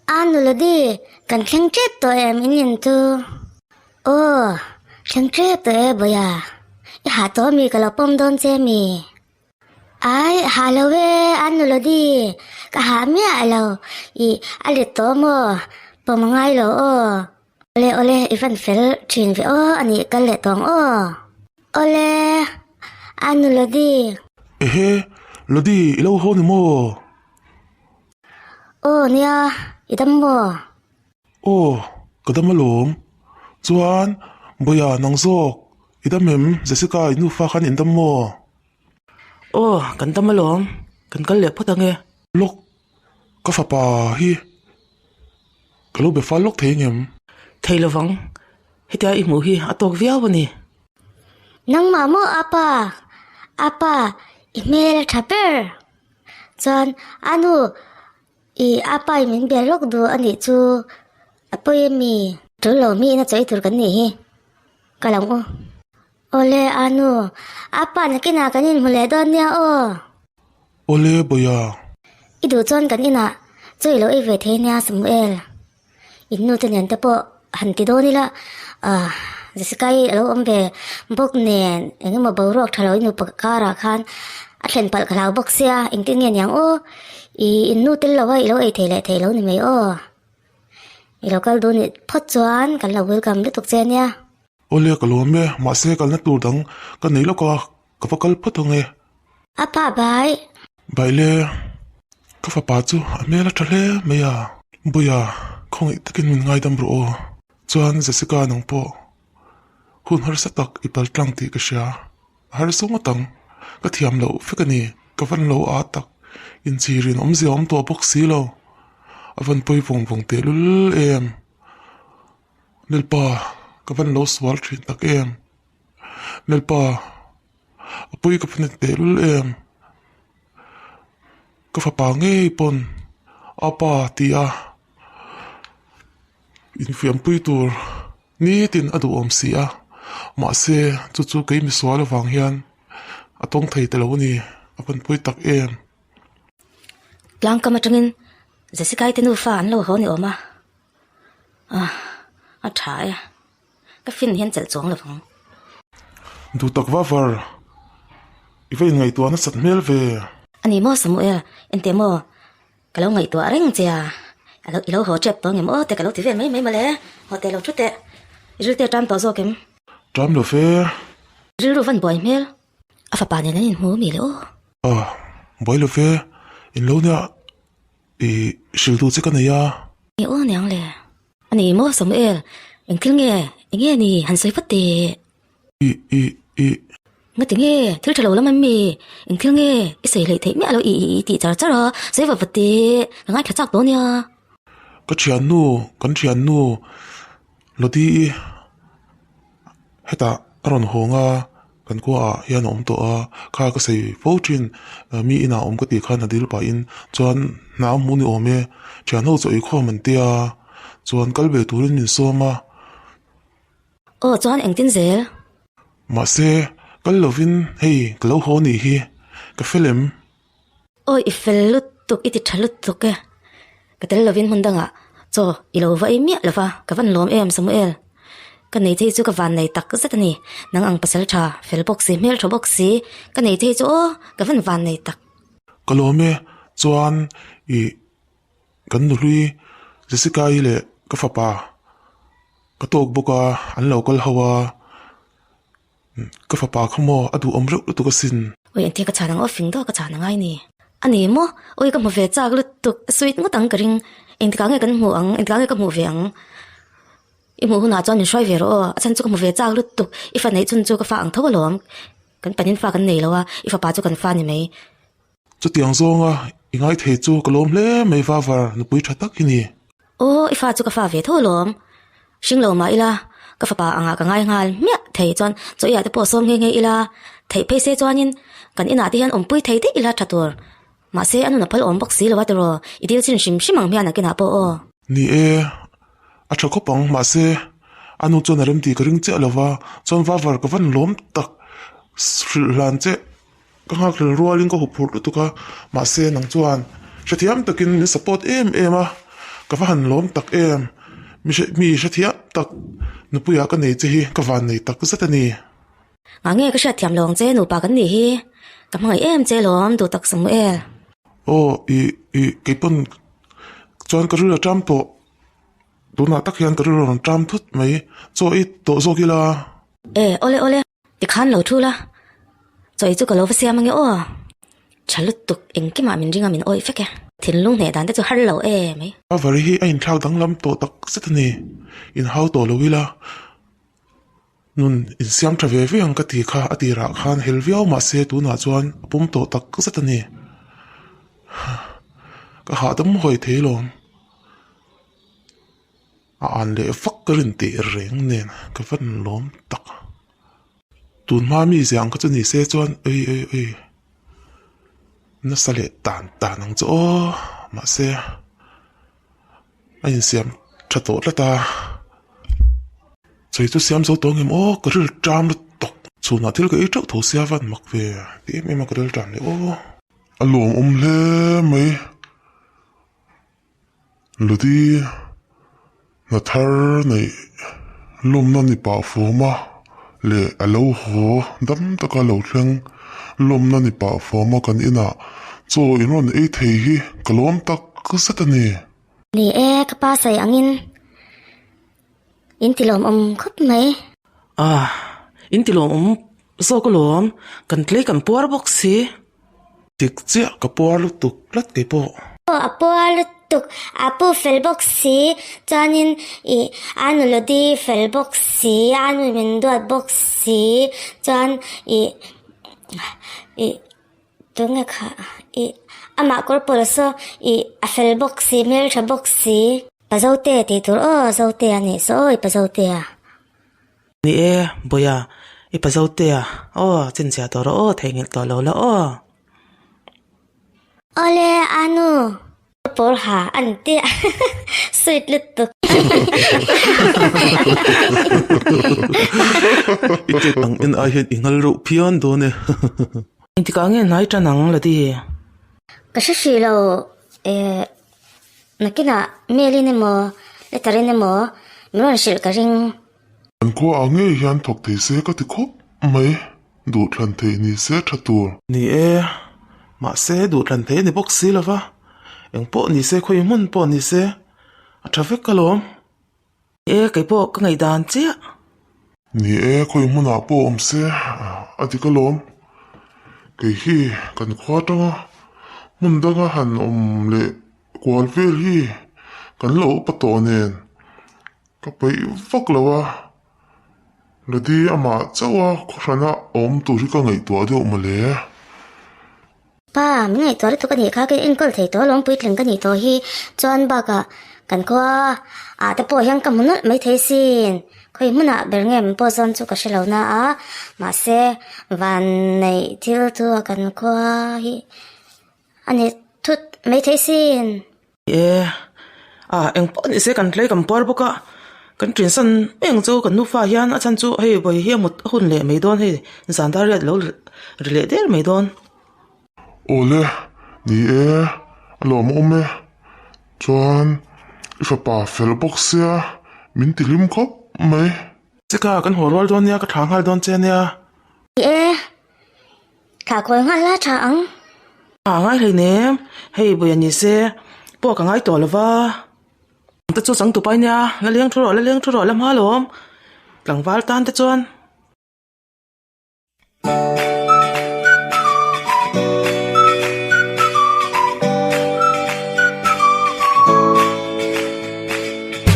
Ano Lody, kan klang trip to in tu. Oh, klang trip to boya. Iha to mi kalapom don che mi. Ai, halawe, ano Lody, kahami alo. Alito mo, pamangai lo Ole, ifan fel chin vi ani kalle tong Ole, ano Lody. Lody, ilaw ho ni mo. Niya, idam mo. Kadamalom. Chuan, boya nang zok. Idamem, jassica inu fa kan indam mo. Kan damalom. Kan kalle patange. Lok, kafapa hi. Kalau befa lok thengem. Thailavang. Hitia imu hi atok viawani. Nang mamo apa? Email chaper. John, ano, apa imin belok do ani chu apoy mi tulo mi na choi tur kan ni kalang ole ano apa na kinakanin mule don niya Ole boya. idu chon kan ina choi lo ive the niya Samuel innu ten yan tapo hanti do nila jesikai lo ombe bok nen engi mo borok thalo inu pakara khan atlen pal khalau bok sia ingtin ngen yang innu tel lawa ilo ai thelo ni mai ilo kal do ni phot chuan kan lo welcome le tuk chen ya Ole kalome, mase kal na tur dang kan nei lo ka kapakal patonge. apa bai Baile, kafapa chu amela thale meya. Boya, khong itakin min ngai dam ro. Chuan jassica nang po. Hun har satak ipal tlang ti ka sha. Har sungatang ka thiam lo fikani ka van lo atak. In chirin omzi om to box silo. Avan poi vong te lul em. Nilpa ka van lo swal trin tak em. Nilpa apoi ka panet te lul em. Ka fapa ngei pon. Apa tia. In fiam pui tur. Ni tin adu om sia. Ma se chu kei mi swal wang hian. Atong thei te lo ni. Avan poi tak em. Lang ka matangin jassica tenu fa an lo ho ni oma a thai ka fin hian chel chong lo phang Du tak var. Ifa in ngai tu ana sat mel ve. ani mo Samuel ente mo kalau ngai to areng chia alo ho chep to ngem te kalau ti ve mai male ho te lo chute iril te tam to zo kem Tram lo fe. riru van boy mel afa pa ne nin mu mi lo Boy lo fe. In lo na shil tu chika na ya. ni nyang le ani mo Samuel engkil nge ni han sai fatte ngati nge thil thalo lam mi engkil nge isei le the mi alo ti char chara sai va fatte ngai khachak to nya Ka chian nu. Lody. Heta aron honga. Kan ko hian om to ka sei fochin mi ina om ka ti khan adil pa in chuan na mu ni ome chian ho choi kho man tia chuan kalbe turin min soma chuan engtin zel ma se kal lovin hei kalo ho ni hi ka film ifellut tuk iti thalut tuk ke katel lovin hundanga cho ilo va mi lova ka van lom em Samuel kan nei thei chu ka van nei tak zat ani nang ang pasal tha fel box si mel tho box si kan nei thei chu ka van nei tak kalome chuan kan nu hlui jassica ile ka fapa ka tok boka an local hawa ka fapa khamo adu omro tu ka sin ente ka chanang ofing do ka chanang ai ni ani mo ka mo ve chak lut tuk sweet ngotang karing ente ka nge kan mu ang ente ka nge ka mu ve ang imu huna chon ni shoi ve ro achan chu ka mu ve chak lut tuk ifa nei chun chu ka fa ang tho lom kan panin fa kan nei lawa ifa pa chu kan fa ni mai chu tiang zonga ingai the chu kalom hle mai fa var nu pui thatak ni ifa chu ka fa ve tho lom shinglo ma ila ka fa pa anga ka ngai ngal mya thei chon cho ya te po som nge ila thei pe se chuanin kan ina ti han om pui thei te ila thatur ma se anu na phal om box si lawa te ro idil chin shimang mya na kina po ni a thako pang ma se anu chon arim ti kring che lawa chon va var ka van lom tak lan che ka ngak rualing ko phur tu ka ma se nang chuan Shathiam takin support em ema ka fa han lom tak em mi sha thia tak nu puya ka nei che hi ka van nei tak zat ani ngà nghe cái sát thiam lòng chế nụ bà cái gì hi cảm ơn em chế lòng đồ tắc sầm em o i ke pon chuan ka ru tram to tu na tak hian ka ru ron tram thut mai cho i to zo kila ê ole thì khăn lâu thu la rồi chú cái lâu phải xem nghe ô chả lúc tục anh cái mà mình riêng mình ôi phết kìa thiên lung này đàn để cho hát lâu em ấy a vari hi a in thlau dang lam to tak zat ani in hau to lo wila nun in siam tra ve ve ang ka ti kha ati ra khan helviao ma se tu na chuan pum to tak zat ani ka ha dam hoi theilom a an le fak karin ti reng nen ka van lom tak tun ma mi ziang ka chuni se chuan ei na sale tan ang cho ma se ain siam tha to la ta chei tu siam zo to ngem o ka ril tram lu tok chuna thil ka i tho tho sia van mak ve ti me ma ka ril tram le o alom le mai Lody na thar nei lom na ni pa foma le alo ho dam taka lo thleng lom na ni pa foma kan ina cho inon ei thei hi kalom tak satani Ni ka pa say angin. In tilom khop mai. in ti lom so ko lom kan tle kan por box si tik chia ka por lu tuk lat ke po Apo alutuk, apo felboxi, janin anu Lody felboxi, anu menduat boxi, jan tunga ka ama korporoso felboxi mel boxi, pazote titur zote ani so pazote ni boya ipazote chin sia to ro thengil to lo la Ole anu porha anti sweet lutuk. ite tang in a hian ingal ro phian do ne in ti ka nge nai ta nang la di Kasashilo nakina meline mo letarine mo meron shil karing an ko ange hian thok the se ka ti khop mai du thlan the ni se thatur ni ma se du thlan the ni box si lova eng po ni se khoi mun po ni se a traffic kalom kai po ka ngai dan che ni khoi mun a po om se ati kalom ke hi kan khwatanga mun danga han om le kwal vel hi kan lo pato nen ka pai fak lawa Lody ama chawa khana om tu ri ka ngai to de om le pa mingai tori to kani kha ke inkol thei to lom pui thleng kani to hi chuan ba ka kan ko te po hyang ka mun mai thei sin khoi muna berngem po zon chu ka shelo na ma se van nei thil tu kan ko hi ani thut mai thei sin eng po ni se kan tle kan por boka kan trin san eng zo kan nu fa hian a chan chu hei boi hi mut hun le mai don hei zandar ret lo rele der mai don ole ni alom ome chuan ifa pa fel box ya min tilim khop mai chika kan horwal don ya ka thangal don chen ya ka koi nga la thang ngai hei ne hei boi ani se po ka ngai to lova ta chu sang tu pai nya la leng thuro lam halom tlangwal tan te chuan